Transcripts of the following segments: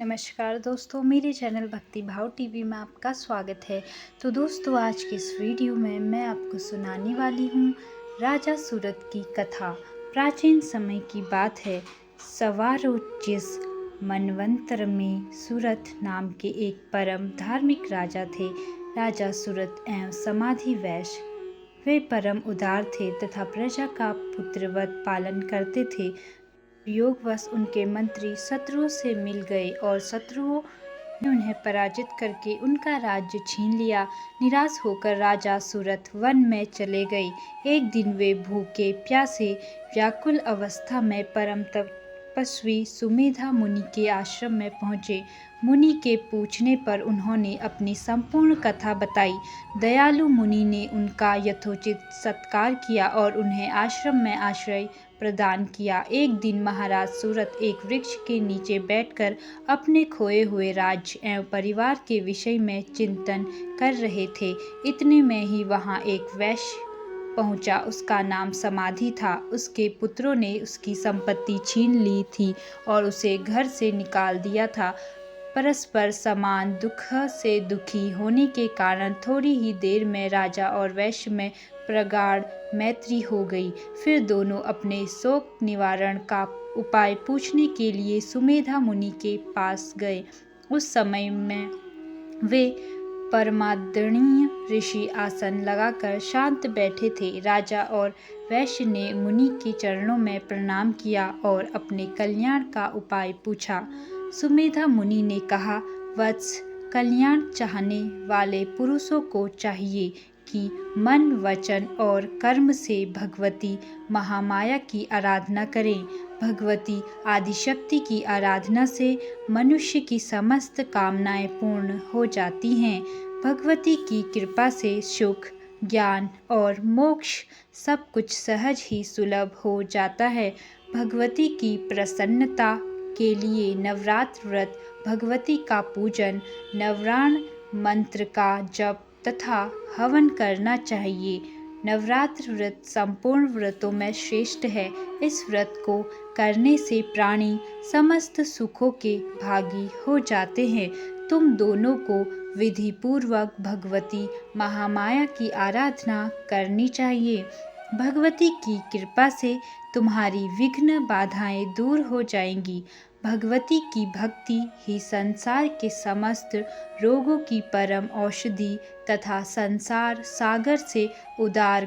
नमस्कार दोस्तों, मेरे चैनल भक्ति भाव टीवी में आपका स्वागत है। तो दोस्तों, आज की इस वीडियो में मैं आपको सुनाने वाली हूँ राजा सूरत की कथा। प्राचीन समय की बात है। सवारोचिस मनवंतर में सूरत नाम के एक परम धार्मिक राजा थे। राजा सूरत एवं समाधि वैश्य। वे परम उदार थे तथा प्रजा का पुत्रवत पालन करते थे। योगवश उनके मंत्री शत्रुओं से मिल गए और शत्रुओं ने उन्हें पराजित करके उनका राज्य छीन लिया। निराश होकर राजा सूरत वन में चले गए। एक दिन वे भूखे प्यासे व्याकुल अवस्था में परम तपस्वी सुमेधा मुनि के आश्रम में पहुँचे। मुनि के पूछने पर उन्होंने अपनी संपूर्ण कथा बताई। दयालु मुनि ने उनका यथोचित सत्कार किया और उन्हें आश्रम में आश्रय प्रदान किया। एक दिन महाराज सूरत एक वृक्ष के नीचे बैठकर अपने खोए हुए राज्य एवं परिवार के विषय में चिंतन कर रहे थे। इतने में ही वहां एक वैश्य पहुंचा। उसका नाम समाधि था। उसके पुत्रों ने उसकी संपत्ति छीन ली थी और उसे घर से निकाल दिया था। परस्पर समान दुख से दुखी होने के कारण थोड़ी ही देर में राजा और वैश्य में प्रगाढ़ मैत्री हो गई। फिर दोनों अपने शोक निवारण का उपाय पूछने के लिए सुमेधा मुनि के पास गए। उस समय में वे परमादरणीय ऋषि आसन लगाकर शांत बैठे थे। राजा और वैश्य ने मुनि के चरणों में प्रणाम किया और अपने कल्याण का उपाय पूछा। सुमेधा मुनि ने कहा, वत्स, कल्याण चाहने वाले पुरुषों को चाहिए कि मन, वचन और कर्म से भगवती महामाया की आराधना करें। भगवती आदिशक्ति की आराधना से मनुष्य की समस्त कामनाएं पूर्ण हो जाती हैं। भगवती की कृपा से सुख, ज्ञान और मोक्ष सब कुछ सहज ही सुलभ हो जाता है। भगवती की प्रसन्नता के लिए नवरात्र व्रत, भगवती का पूजन, नवराण मंत्र का जप तथा हवन करना चाहिए। नवरात्र व्रत संपूर्ण व्रतों में श्रेष्ठ है। इस व्रत को करने से प्राणी समस्त सुखों के भागी हो जाते हैं। तुम दोनों को विधि पूर्वक भगवती महामाया की आराधना करनी चाहिए। भगवती की कृपा से तुम्हारी विघ्न बाधाएं दूर हो जाएंगी। भगवती की भक्ति ही संसार के समस्त रोगों की परम औषधि तथा संसार सागर से उद्धार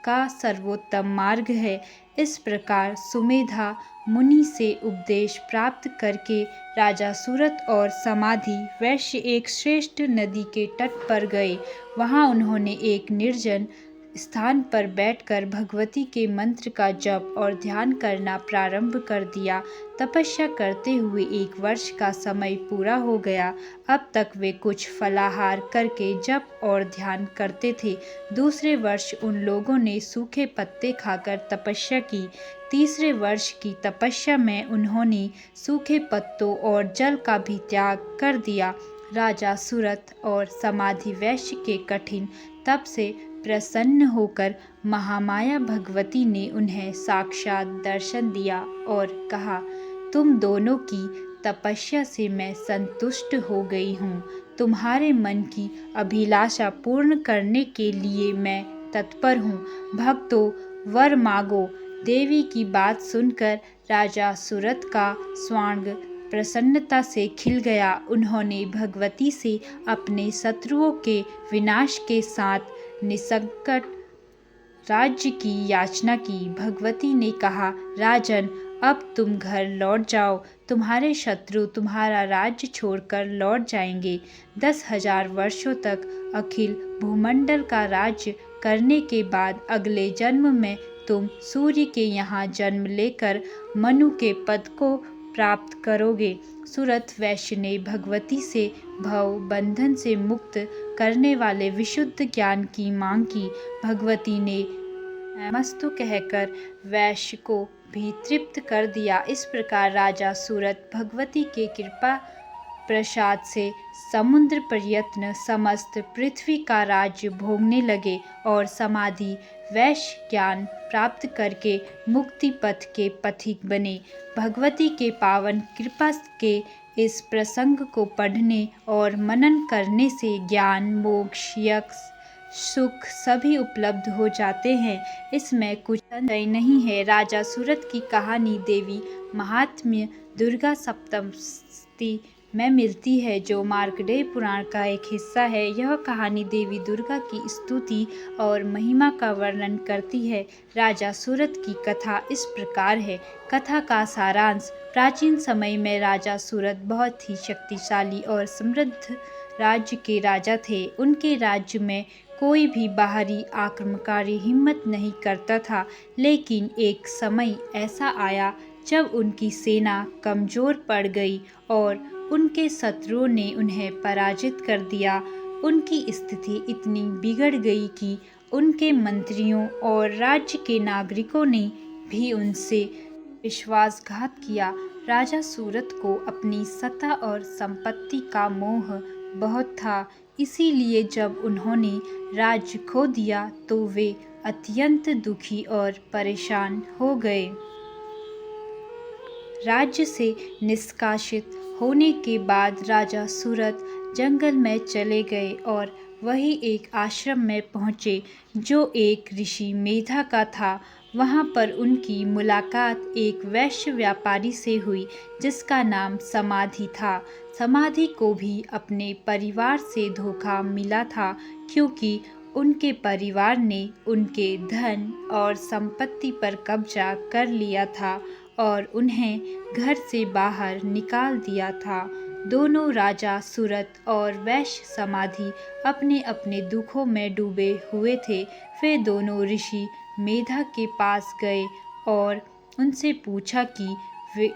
का सर्वोत्तम मार्ग है। इस प्रकार सुमेधा मुनि से उपदेश प्राप्त करके राजा सूरत और समाधि वैश्य एक श्रेष्ठ नदी के तट पर गए। वहां उन्होंने एक निर्जन स्थान पर बैठकर भगवती के मंत्र का जप और ध्यान करना प्रारंभ कर दिया। तपस्या करते हुए 1 वर्ष का समय पूरा हो गया। अब तक वे कुछ फलाहार करके जप और ध्यान करते थे। दूसरे वर्ष उन लोगों ने सूखे पत्ते खाकर तपस्या की। तीसरे वर्ष की तपस्या में उन्होंने सूखे पत्तों और जल का भी त्याग कर दिया। राजा सूरत और समाधि वैश्य के कठिन तप से प्रसन्न होकर महामाया भगवती ने उन्हें साक्षात दर्शन दिया और कहा, तुम दोनों की तपस्या से मैं संतुष्ट हो गई हूँ। तुम्हारे मन की अभिलाषा पूर्ण करने के लिए मैं तत्पर हूँ। भक्तों, वर मांगो। देवी की बात सुनकर राजा सूरत का स्वांग प्रसन्नता से खिल गया। उन्होंने भगवती से अपने शत्रुओं के विनाश के साथ निसंकट राज्य की याचना की। भगवती ने कहा, राजन, अब तुम घर लौट जाओ। तुम्हारे शत्रु तुम्हारा राज्य छोड़कर लौट जाएंगे। 10,000 वर्षों तक अखिल भूमंडल का राज्य करने के बाद अगले जन्म में तुम सूर्य के यहाँ जन्म लेकर मनु के पद को प्राप्त करोगे। सूरत वैश्य ने भगवती से भव बंधन से मुक्त करने वाले विशुद्ध ज्ञान की मांग की। भगवती ने मस्तु कहकर वैश्य को भी तृप्त कर दिया। इस प्रकार राजा सूरत भगवती के कृपा प्रसाद से समुद्र पर्यंत समस्त पृथ्वी का राज्य भोगने लगे और समाधि वैश्य ज्ञान प्राप्त करके मुक्ति पथ के पथिक बने। भगवती के पावन कृपा के इस प्रसंग को पढ़ने और मनन करने से ज्ञान, मोक्ष, यश, सुख सभी उपलब्ध हो जाते हैं। इसमें कुछ संदेह नहीं है। राजा सूरत की कहानी देवी महात्म्य दुर्गा सप्तशती में मिलती है, जो मार्कंडेय पुराण का एक हिस्सा है। यह कहानी देवी दुर्गा की स्तुति और महिमा का वर्णन करती है। राजा सूरत की कथा इस प्रकार है। कथा का सारांश। प्राचीन समय में राजा सूरत बहुत ही शक्तिशाली और समृद्ध राज्य के राजा थे। उनके राज्य में कोई भी बाहरी आक्रमणकारी हिम्मत नहीं करता था। लेकिन एक समय ऐसा आया जब उनकी सेना कमजोर पड़ गई और उनके शत्रुओं ने उन्हें पराजित कर दिया। उनकी स्थिति इतनी बिगड़ गई कि उनके मंत्रियों और राज्य के नागरिकों ने भी उनसे विश्वासघात किया। राजा सूरत को अपनी सत्ता और संपत्ति का मोह बहुत था। इसीलिए जब उन्होंने राज्य खो दिया तो वे अत्यंत दुखी और परेशान हो गए। राज्य से निष्कासित होने के बाद राजा सूरत जंगल में चले गए और वही एक आश्रम में पहुँचे जो एक ऋषि मेधा का था। वहाँ पर उनकी मुलाकात एक वैश्य व्यापारी से हुई जिसका नाम समाधि था। समाधि को भी अपने परिवार से धोखा मिला था, क्योंकि उनके परिवार ने उनके धन और संपत्ति पर कब्जा कर लिया था और उन्हें घर से बाहर निकाल दिया था। दोनों राजा सूरत और वैश्य समाधि अपने अपने दुखों में डूबे हुए थे। वे दोनों ऋषि मेधा के पास गए और उनसे पूछा कि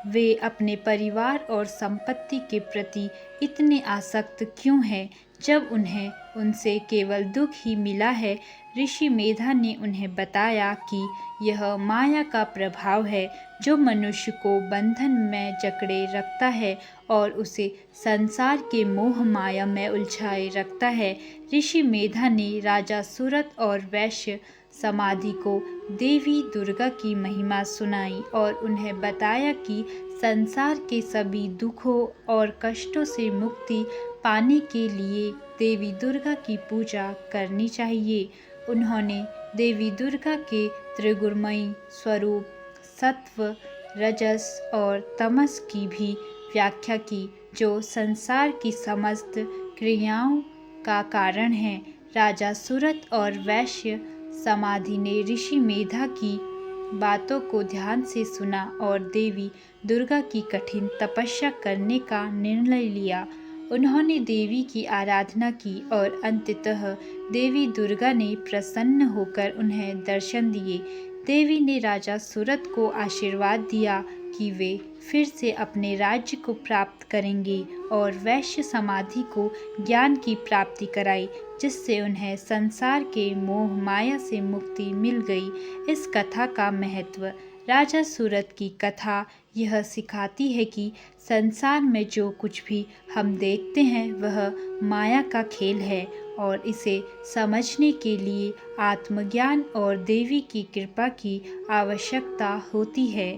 वे अपने परिवार और संपत्ति के प्रति इतने आसक्त क्यों हैं, जब उन्हें उनसे केवल दुख ही मिला है। ऋषि मेधा ने उन्हें बताया कि यह माया का प्रभाव है जो मनुष्य को बंधन में जकड़े रखता है और उसे संसार के मोह माया में उलझाए रखता है। ऋषि मेधा ने राजा सूरत और वैश्य समाधि को देवी दुर्गा की महिमा सुनाई और उन्हें बताया कि संसार के सभी दुखों और कष्टों से मुक्ति पाने के लिए देवी दुर्गा की पूजा करनी चाहिए। उन्होंने देवी दुर्गा के त्रिगुणमयी स्वरूप सत्व, रजस और तमस की भी व्याख्या की, जो संसार की समस्त क्रियाओं का कारण है। राजा सूरत और वैश्य समाधि ने ऋषि मेधा की बातों को ध्यान से सुना और देवी दुर्गा की कठिन तपस्या करने का निर्णय लिया। उन्होंने देवी की आराधना की और अंततः देवी दुर्गा ने प्रसन्न होकर उन्हें दर्शन दिए। देवी ने राजा सूरत को आशीर्वाद दिया कि वे फिर से अपने राज्य को प्राप्त करेंगे और वैश्य समाधि को ज्ञान की प्राप्ति कराई, जिससे उन्हें संसार के मोह माया से मुक्ति मिल गई। इस कथा का महत्व। राजा सूरत की कथा यह सिखाती है कि संसार में जो कुछ भी हम देखते हैं वह माया का खेल है और इसे समझने के लिए आत्मज्ञान और देवी की कृपा की आवश्यकता होती है।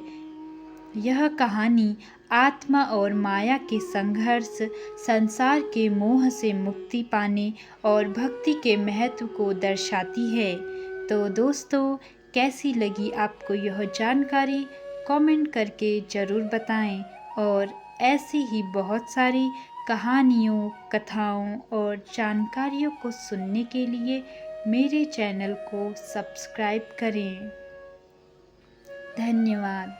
यह कहानी आत्मा और माया के संघर्ष, संसार के मोह से मुक्ति पाने और भक्ति के महत्व को दर्शाती है। तो दोस्तों, कैसी लगी आपको यह जानकारी? कमेंट करके ज़रूर बताएं और ऐसी ही बहुत सारी कहानियों, कथाओं और जानकारियों को सुनने के लिए मेरे चैनल को सब्सक्राइब करें। धन्यवाद।